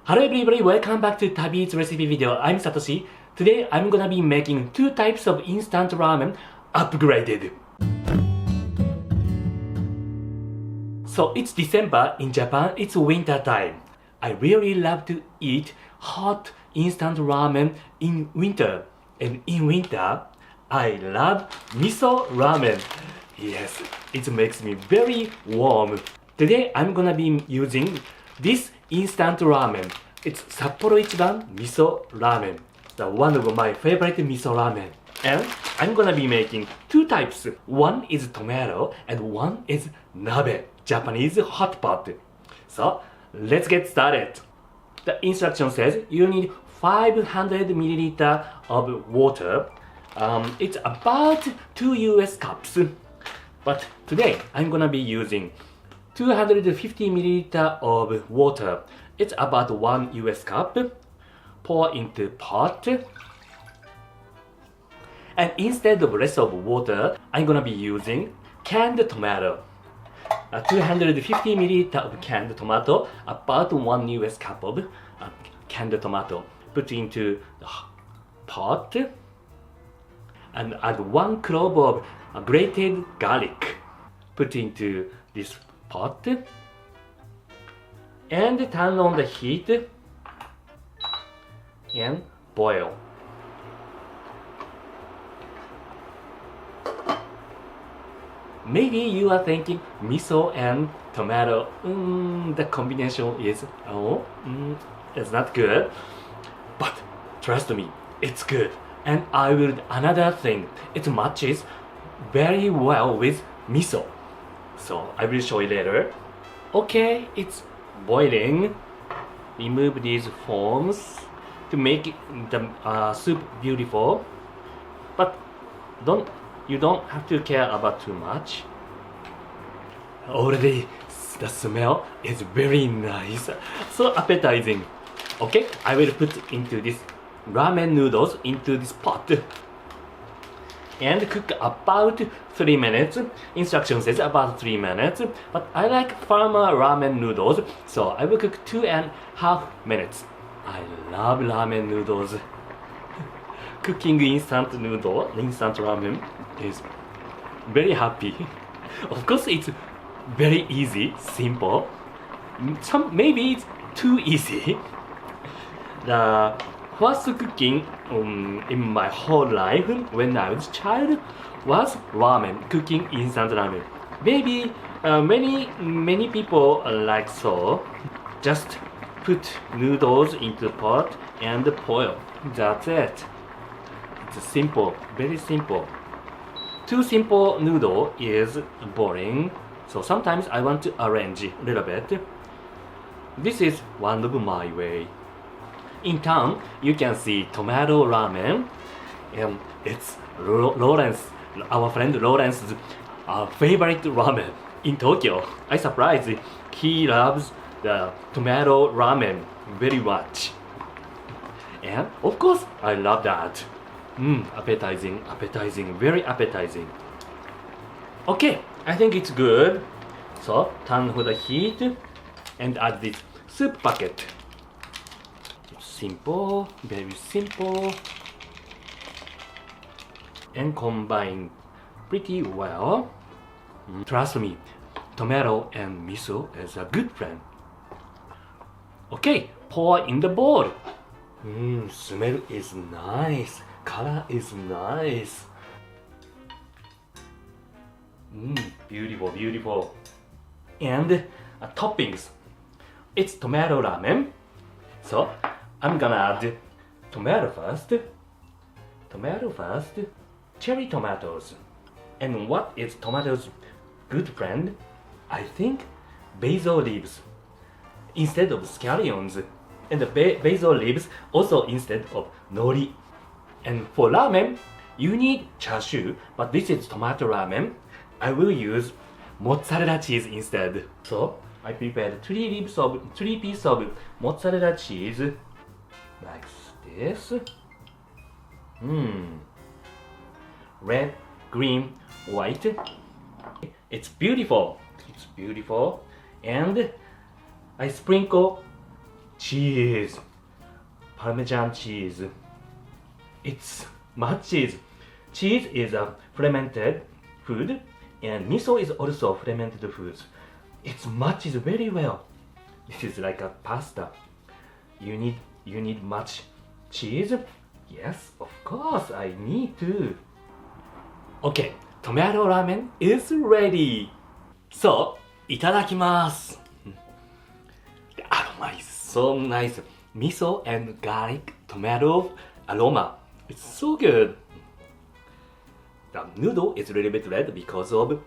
Hello everybody, welcome back to TabiEats recipe video. I'm Satoshi. Today I'm gonna be making two types of instant ramen upgraded. So it's December in Japan, it's winter time. I really love to eat hot instant ramen in winter. And in winter, I love miso ramen. Yes, it makes me very warm. Today I'm gonna be using this instant ramen. It's Sapporo Ichiban miso ramen. One of my favorite miso ramen. And I'm gonna be making two types. One is tomato and one is nabe, Japanese hot pot. So let's get started. The instruction says you need 500 milliliter of water. It's about 2 US cups. But today I'm gonna be using 250 milliliter of water. It's about 1 US cup. Pour into pot. And instead of less of water, I'm gonna be using canned tomato. 250 milliliter of canned tomato, about 1 US cup of canned tomato. Put into the pot and add 1 clove of grated garlic. Put into this pot and turn on the heat and boil. Maybe you are thinking miso and tomato, the combination is, it's not good. But trust me, it's good. And I will another thing, it matches very well with miso. So I will show you later. Okay, it's boiling. Remove these foams to make the soup beautiful. But you don't have to care about too much. Already the smell is very nice, so appetizing. Okay, I will put into this ramen noodles into this pot and cook about 3 minutes. Instruction says about 3 minutes, but I like farmer ramen noodles, so I will cook 2.5 minutes. I love ramen noodles. Cooking instant ramen is very happy. Of course, it's very easy, simple. Maybe it's too easy. The first cooking in my whole life when I was a child was ramen, cooking instant ramen. Maybe many people like so. Just put noodles into the pot and boil. That's it. It's simple, very simple. Too simple noodle is boring, so sometimes I want to arrange a little bit. This is one of my way. In town, you can see tomato ramen. It's Lawrence, our friend Lawrence's favorite ramen in Tokyo. I'm surprised he loves the tomato ramen very much. And of course, I love that. Appetizing, very appetizing. Okay, I think it's good. So, turn on the heat and add this soup packet. Simple, very simple. And combine pretty well. Trust me, tomato and miso is a good friend. Okay, pour in the bowl. Smell is nice. Color is nice. Beautiful, beautiful. And toppings. It's tomato ramen. So I'm gonna add tomato first, cherry tomatoes. And what is tomatoes' good friend? I think basil leaves instead of scallions. And the basil leaves also instead of nori. And for ramen, you need chashu, but this is tomato ramen. I will use mozzarella cheese instead. So I prepared 3 pieces of mozzarella cheese, like this. Red, green, white. It's beautiful. And I sprinkle cheese, Parmesan cheese. It's much cheese. Cheese is a fermented food, and miso is also fermented food. It matches very well. This is like a pasta. You need much cheese? Yes, of course, I need to. Okay, tomato ramen is ready. So, いただきます。The aroma is so nice. Miso and garlic tomato aroma. It's so good. The noodle is a little bit red because of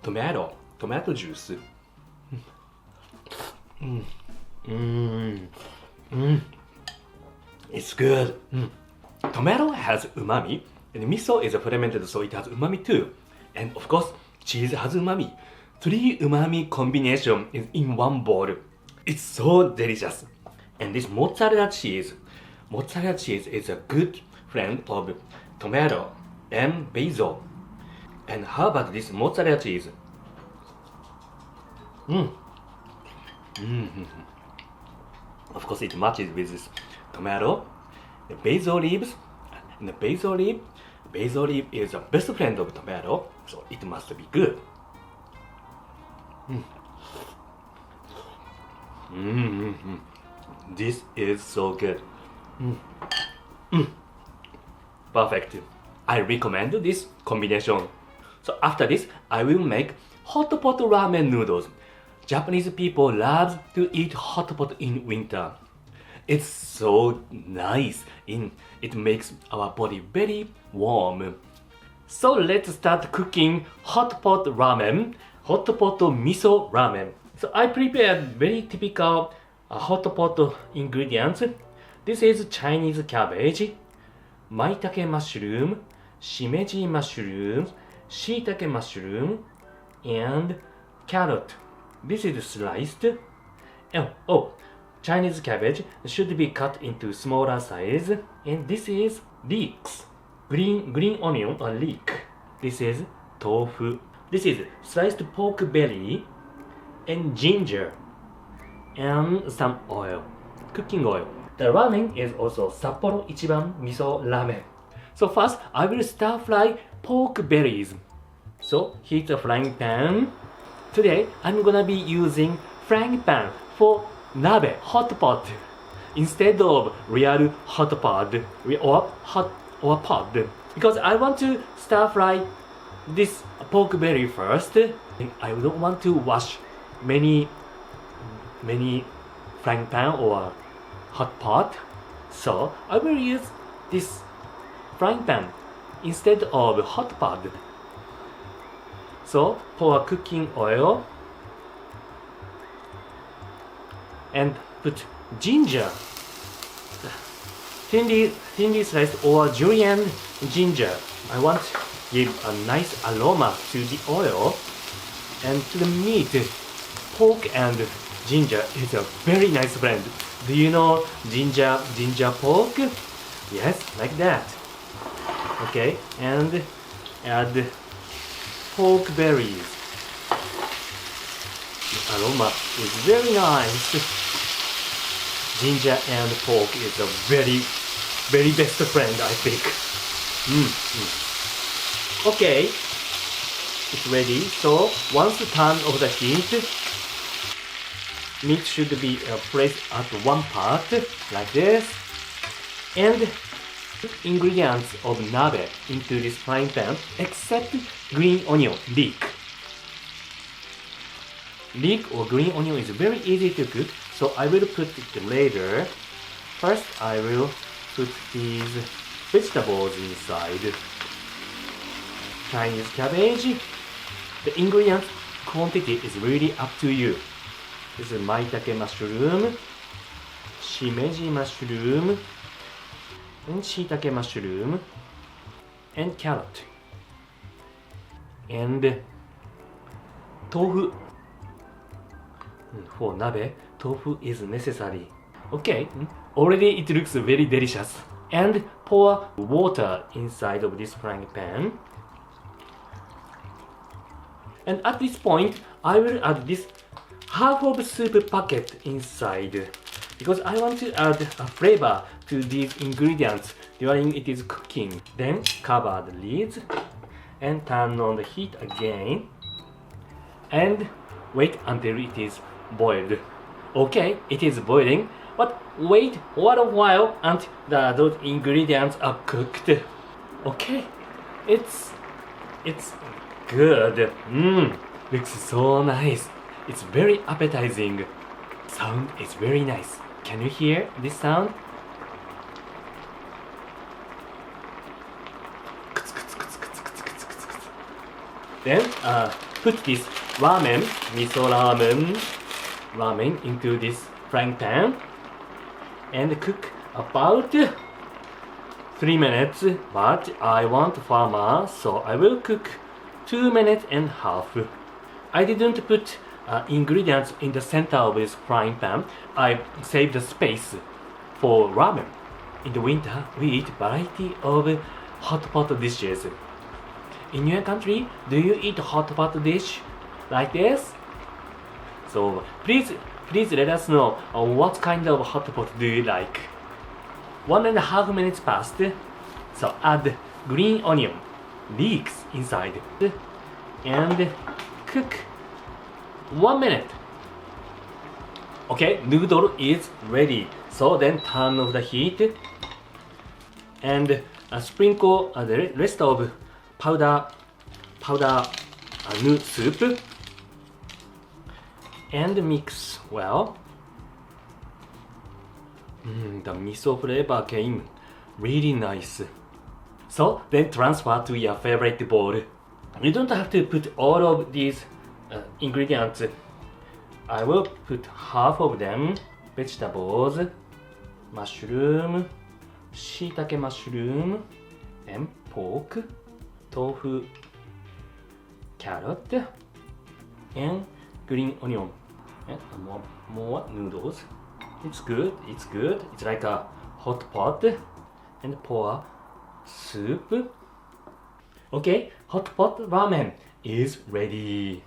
tomato juice. It's good. Tomato has umami, and miso is fermented, so it has umami too. And of course, cheese has umami. 3 umami combination is in one bowl. It's so delicious. And this mozzarella cheese is a good friend of tomato and basil. And how about this mozzarella cheese? Of course, it matches with this tomato, the basil leaves, and the basil leaf is the best friend of tomato, so it must be good. This is so good. Perfect. I recommend this combination. So after this, I will make hot pot ramen noodles. Japanese people love to eat hot pot in winter. It's so nice. It makes our body very warm. So let's start cooking hot pot ramen, hot pot miso ramen. So I prepared very typical hot pot ingredients. This is Chinese cabbage, maitake mushroom, shimeji mushroom, shiitake mushroom, and carrot. This is sliced. Chinese cabbage should be cut into smaller size. And this is leeks, green onion or leek. This is tofu. This is sliced pork belly and ginger and some oil, cooking oil. The ramen is also Sapporo Ichiban Miso Ramen. So first, I will stir fry pork bellies. So heat a frying pan. Today, I'm gonna be using frying pan for nabe, hot pot, instead of real hot pot or pot, because I want to stir fry this pork belly first. I don't want to wash many frying pan or hot pot, so I will use this frying pan instead of hot pot. So pour cooking oil and put ginger, thinly sliced or julienne ginger. I want to give a nice aroma to the oil and to the meat. Pork and ginger is a very nice blend. Do you know ginger pork? Yes, like that. Okay, and add pork berries. The aroma is very nice. Ginger and pork is a very best friend, I think. Okay, it's ready. So once turn off the heat, meat should be placed at one part like this, and put ingredients of nabe into this frying pan except green onion, leek. Leek or green onion is very easy to cook, so I will put it later. First, I will put these vegetables inside. Chinese cabbage. The ingredient quantity is really up to you. This is maitake mushroom, shimeji mushroom, and shiitake mushroom, and carrot, and tofu. For nabe, tofu is necessary. Okay, already it looks very delicious. And pour water inside of this frying pan. And at this point, I will add this half of soup packet inside. because I want to add a flavor to these ingredients during it is cooking. Then cover the lids and turn on the heat again and wait until it is boiled. Okay, it is boiling, but wait what a while until those ingredients are cooked. Okay, it's good. Looks so nice. It's very appetizing. Sound is very nice. Can you hear this sound? Then put this ramen, miso ramen into this frying pan and cook about 3 minutes, but I want farmer, so I will cook 2 minutes and a half. I didn't put ingredients in the center of this frying pan. I saved the space for ramen. In the winter, we eat variety of hot pot dishes. In your country, do you eat hot pot dish like this? So please let us know what kind of hot pot do you like. 1.5 minutes passed, so add green onion, leeks inside, and cook 1 minute. Okay, noodle is ready. So then turn off the heat and sprinkle the rest of powder noodle soup and mix well. The miso flavor came really nice. So then transfer to your favorite bowl. You don't have to put all of these ingredients. I will put half of them. Vegetables, mushroom, shiitake mushroom, and pork, tofu, carrot, and green onion, and more noodles. It's good. It's like a hot pot and pour soup. Okay, hot pot ramen is ready.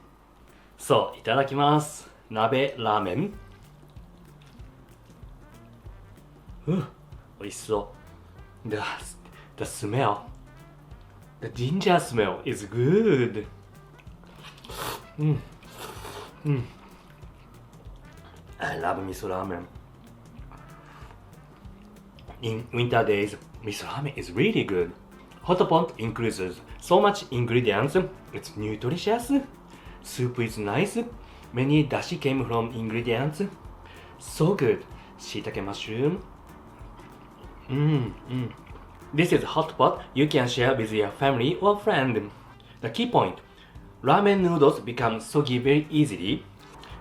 So, いただきます。鍋ラーメン。美味しそう。The smell, the ginger smell is good. I love miso ramen. In winter days, miso ramen is really good. Hot pot includes so much ingredients. It's nutritious. Soup is nice. Many dashi came from ingredients. So good. Shiitake mushroom. This is hot pot you can share with your family or friend. The key point: ramen noodles become soggy very easily.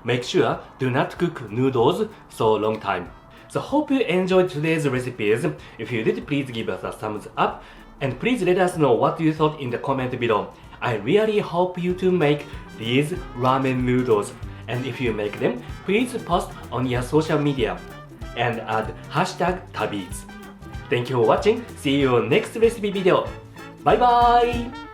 Make sure do not cook noodles so long time. So hope you enjoyed today's recipes. If you did, please give us a thumbs up and please let us know what you thought in the comment below. I really hope you to make these ramen noodles, and if you make them, please post on your social media and add hashtag TabiEats. Thank you for watching. See you next recipe video. Bye bye!